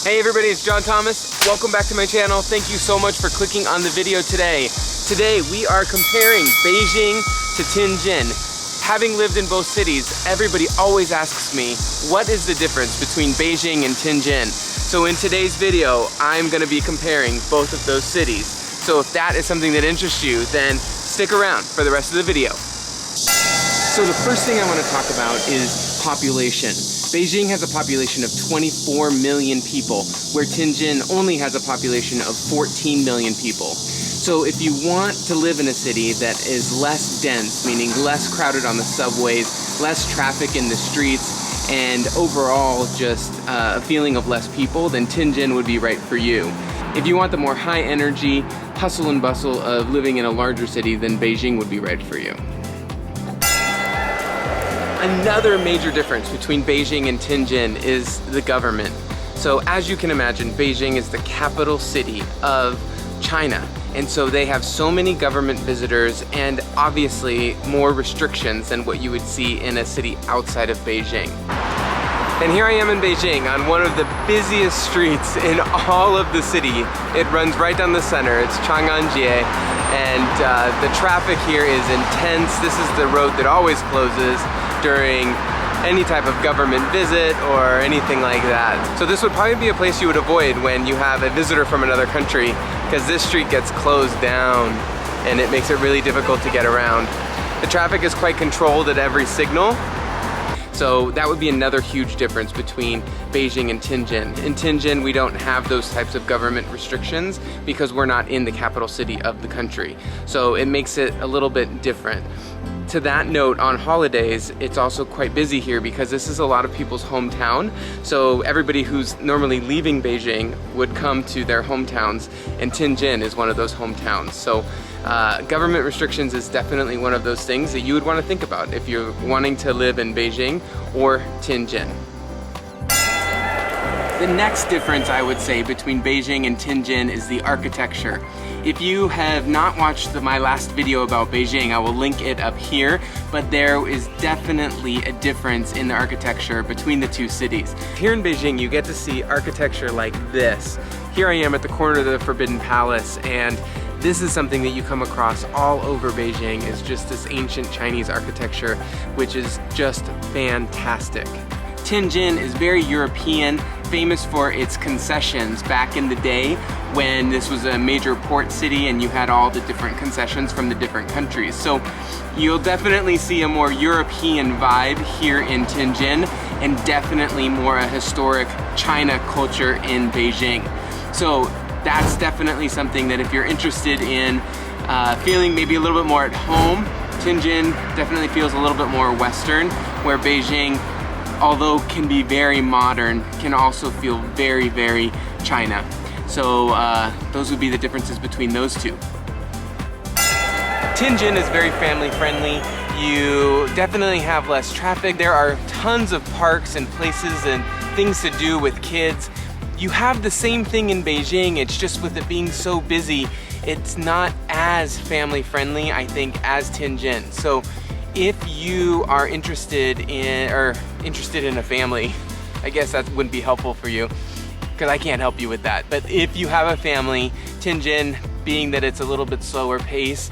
Hey everybody, it's John Thomas. Welcome back to my channel. Thank you so much for clicking on the video today. Today we are comparing Beijing to Tianjin. Having lived in both cities, everybody always asks me, what is the difference between Beijing and Tianjin? So in today's video, I'm gonna be comparing both of those cities. So if that is something that interests you, then stick around for the rest of the video. So the first thing I want to talk about is population. Beijing has a population of 24 million people, where Tianjin only has a population of 14 million people. So if you want to live in a city that is less dense, meaning less crowded on the subways, less traffic in the streets, and overall just a feeling of less people, then Tianjin would be right for you. If you want the more high energy, hustle and bustle of living in a larger city, then Beijing would be right for you. Another major difference between Beijing and Tianjin is the government. So as you can imagine, Beijing is the capital city of China. And so they have so many government visitors and obviously more restrictions than what you would see in a city outside of Beijing. And here I am in Beijing on one of the busiest streets in all of the city. It runs right down the center. It's Chang'anjie. And the traffic here is intense. This is the road that always closes during any type of government visit or anything like that. So this would probably be a place you would avoid when you have a visitor from another country, because this street gets closed down and it makes it really difficult to get around. The traffic is quite controlled at every signal. So that would be another huge difference between Beijing and Tianjin. In Tianjin, we don't have those types of government restrictions because we're not in the capital city of the country. So it makes it a little bit different. To that note, on holidays, it's also quite busy here because this is a lot of people's hometown. So everybody who's normally leaving Beijing would come to their hometowns, and Tianjin is one of those hometowns. So government restrictions is definitely one of those things that you would want to think about if you're wanting to live in Beijing or Tianjin. The next difference I would say between Beijing and Tianjin is the architecture. If you have not watched my last video about Beijing, I will link it up here, but there is definitely a difference in the architecture between the two cities. Here in Beijing, you get to see architecture like this. Here I am at the corner of the Forbidden Palace, and this is something that you come across all over Beijing, is just this ancient Chinese architecture, which is just fantastic. Tianjin is very European, famous for its concessions back in the day when this was a major port city and you had all the different concessions from the different countries. So you'll definitely see a more European vibe here in Tianjin, and definitely more a historic China culture in Beijing. So that's definitely something that if you're interested in feeling maybe a little bit more at home, Tianjin definitely feels a little bit more Western, where Beijing, although can be very modern, can also feel very, very China. So those would be the differences between those two. Tianjin is very family friendly. You definitely have less traffic. There are tons of parks and places and things to do with kids. You have the same thing in Beijing, it's just with it being so busy, it's not as family friendly, I think, as Tianjin. So if you are interested in a family, I guess that wouldn't be helpful for you because I can't help you with that. But if you have a family, Tianjin, being that it's a little bit slower pace,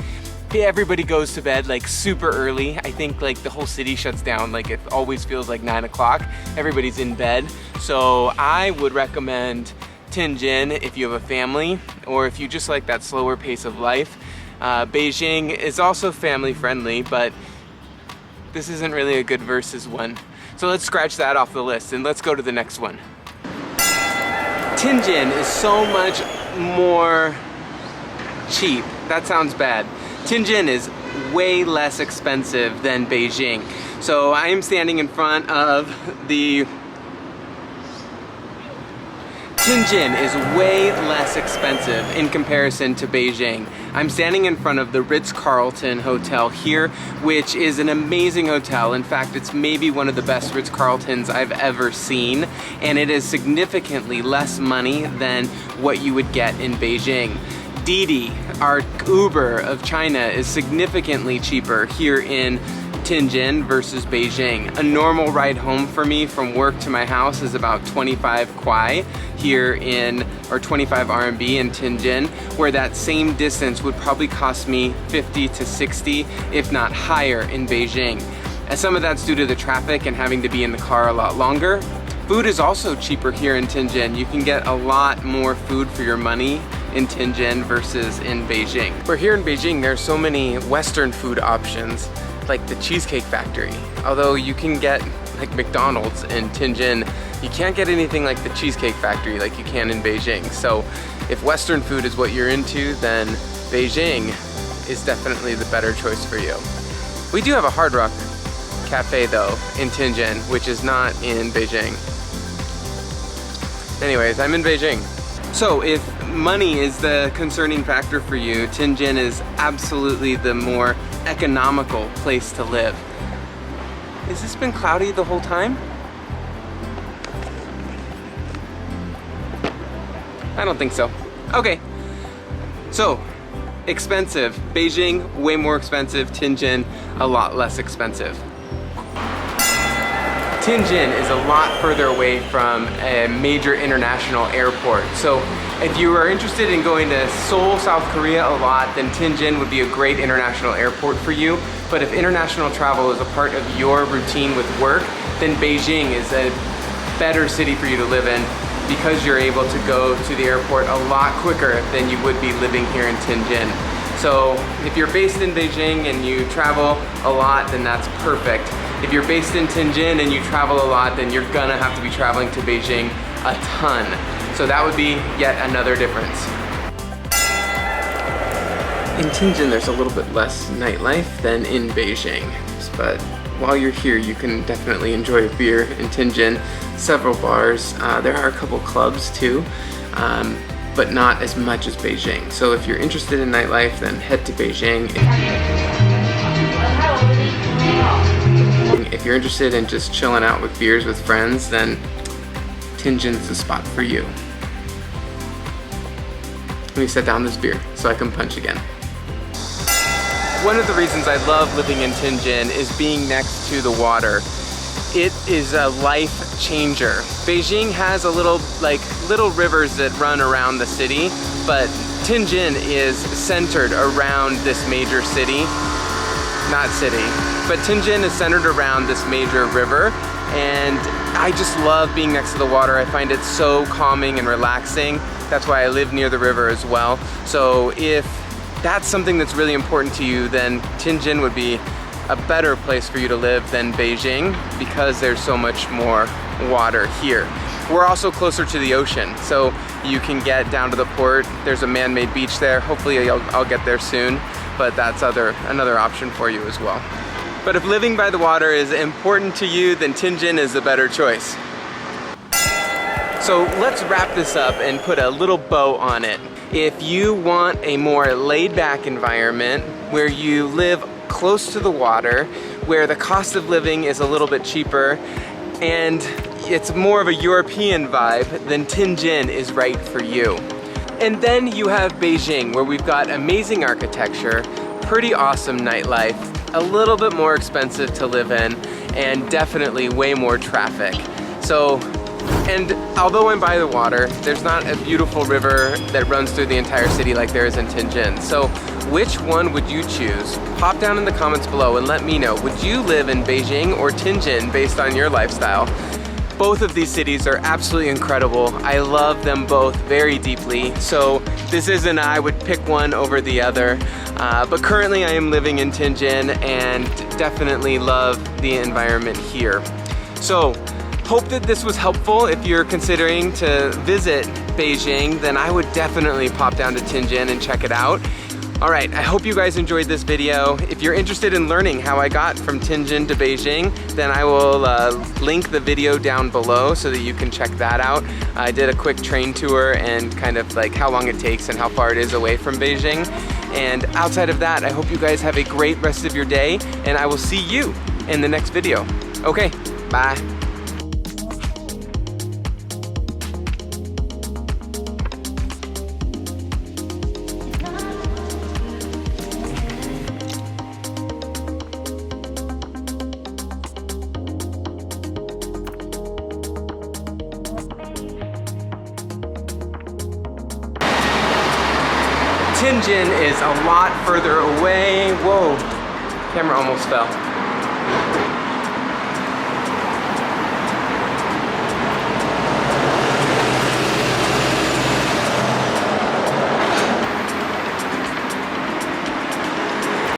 everybody goes to bed like super early. I think like the whole city shuts down, like it always feels like 9 o'clock. Everybody's in bed. So I would recommend Tianjin if you have a family, or if you just like that slower pace of life. Beijing is also family friendly, but this isn't really a good versus one. So let's scratch that off the list and let's go to the next one. Tianjin is so much more cheap. That sounds bad. Tianjin is way less expensive than Beijing. So I am standing in front of the... Tianjin is way less expensive in comparison to Beijing. I'm standing in front of the Ritz-Carlton Hotel here, which is an amazing hotel. In fact, it's maybe one of the best Ritz-Carltons I've ever seen, and it is significantly less money than what you would get in Beijing. Didi, our Uber of China, is significantly cheaper here in Tianjin versus Beijing. A normal ride home for me from work to my house is about 25 kwai here in, or 25 RMB in Tianjin, where that same distance would probably cost me 50 to 60, if not higher, in Beijing. And some of that's due to the traffic and having to be in the car a lot longer. Food is also cheaper here in Tianjin. You can get a lot more food for your money in Tianjin versus in Beijing. Where here in Beijing, there's so many Western food options, like the Cheesecake Factory. Although you can get like McDonald's in Tianjin, you can't get anything like the Cheesecake Factory like you can in Beijing. So if Western food is what you're into, then Beijing is definitely the better choice for you. We do have a Hard Rock Cafe though in Tianjin, which is not in Beijing. Anyways, I'm in Beijing. So if money is the concerning factor for you, Tianjin is absolutely the more economical place to live. Has this been cloudy the whole time? I don't think so. Okay, so expensive. Beijing, way more expensive. Tianjin, a lot less expensive. Tianjin is a lot further away from a major international airport. So if you are interested in going to Seoul, South Korea a lot, then Tianjin would be a great international airport for you. But if international travel is a part of your routine with work, then Beijing is a better city for you to live in because you're able to go to the airport a lot quicker than you would be living here in Tianjin. So if you're based in Beijing and you travel a lot, then that's perfect. If you're based in Tianjin and you travel a lot, then you're gonna have to be traveling to Beijing a ton. So that would be yet another difference. In Tianjin, there's a little bit less nightlife than in Beijing. But while you're here, you can definitely enjoy a beer in Tianjin. Several bars. There are a couple clubs too, but not as much as Beijing. So if you're interested in nightlife, then head to Beijing. If you're interested in just chilling out with beers with friends, then Tianjin's the spot for you. Let me set down this beer so I can punch again. One of the reasons I love living in Tianjin is being next to the water. It is a life changer. Beijing has a little rivers that run around the city, but Tianjin is centered around this major city. Not city, but Tianjin is centered around this major river, and I just love being next to the water. I find it so calming and relaxing. That's why I live near the river as well. So if that's something that's really important to you, then Tianjin would be a better place for you to live than Beijing because there's so much more water here. We're also closer to the ocean, so you can get down to the port. There's a man-made beach there. Hopefully I'll get there soon, but that's another option for you as well. But if living by the water is important to you, then Tianjin is a better choice. So let's wrap this up and put a little bow on it. If you want a more laid-back environment where you live close to the water, where the cost of living is a little bit cheaper, and it's more of a European vibe, then Tianjin is right for you. And then you have Beijing, where we've got amazing architecture, pretty awesome nightlife, a little bit more expensive to live in, and definitely way more traffic. So, and although I'm by the water, there's not a beautiful river that runs through the entire city like there is in Tianjin. So which one would you choose? Pop down in the comments below and let me know. Would you live in Beijing or Tianjin based on your lifestyle? Both of these cities are absolutely incredible. I love them both very deeply. So this isn't I would pick one over the other. But currently I am living in Tianjin and definitely love the environment here. So hope that this was helpful. If you're considering to visit Beijing, then I would definitely pop down to Tianjin and check it out. All right, I hope you guys enjoyed this video. If you're interested in learning how I got from Tianjin to Beijing, then I will link the video down below so that you can check that out. I did a quick train tour and kind of like how long it takes and how far it is away from Beijing. And outside of that, I hope you guys have a great rest of your day, and I will see you in the next video. Okay, bye. Tianjin is a lot further away. Whoa, camera almost fell.